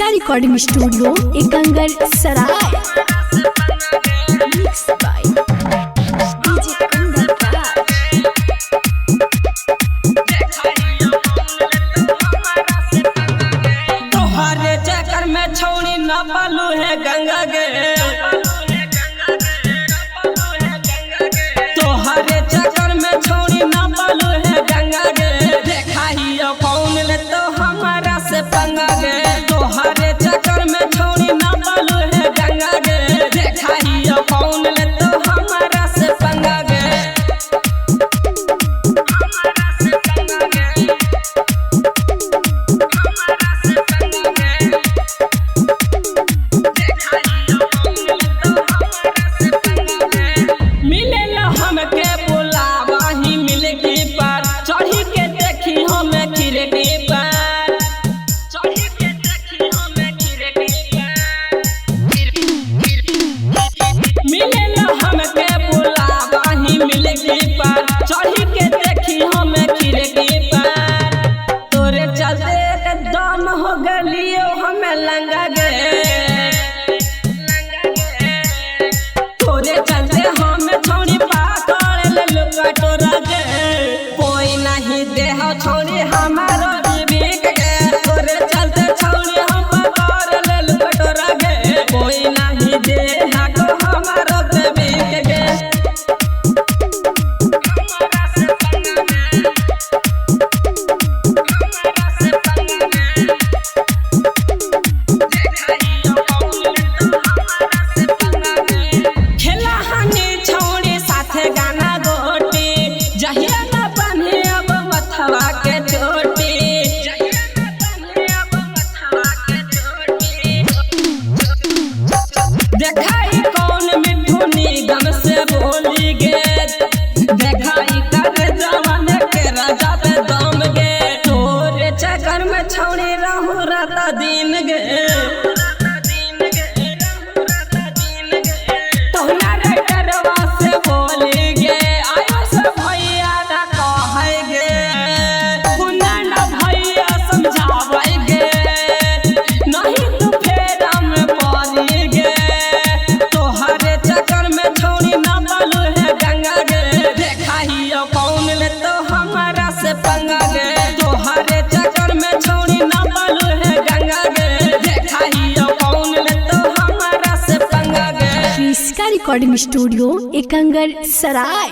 इसका recording studio Ekangar सराय। तोहरे चक्कर में छौड़ी न पालू है गंगा गे, तोहरे चक्कर में छौड़ी न पालू है गंगा गे। देखा ही कौन ले तो हमारा से पंगा गे, तोहरे चक्कर में छौड़ी न पालू है गंगा गे। देखा ही कौन ले तो हमारा से पंगा गे। चढ़ी के देखी हमें खिड़की पर, तोरे चलते एकदम हो गलियो हमें लंगा गे, तोरे चलते हमें छौड़ी पकड़ ले कटोरा गे। कोई नहीं देह छौड़ी हमारा बिक गे, तोरे चलते छौड़ी हम पकड़ ले कटोरा गे। कोई नहीं देह को हमारा बिक गे। देखाई कौन मिठू निगम से बोली गे, देखाई कर जवान के राजा पे दम गे। तोरे चक्कर में छौड़ी रहू रात दिन गे, तोहरा डरवा से बोली गे। आयो से भैया ना कहे गे, कुन्ना ना भैया समझावे गे, नहीं तू फेरा में पड़ी गे। तोहरे चक्कर में छौड़ी ना पालू है गंगा गे, देखा ही कौन ले तो हमारा से पंगा गे। तोहरे चक्कर में छौड़ी ना पालू है गंगा गे, देखा ही कौन ले तो हमारा से पंगा गे। इसका रिकॉर्डिंग स्टूडियो एकंगर सराय।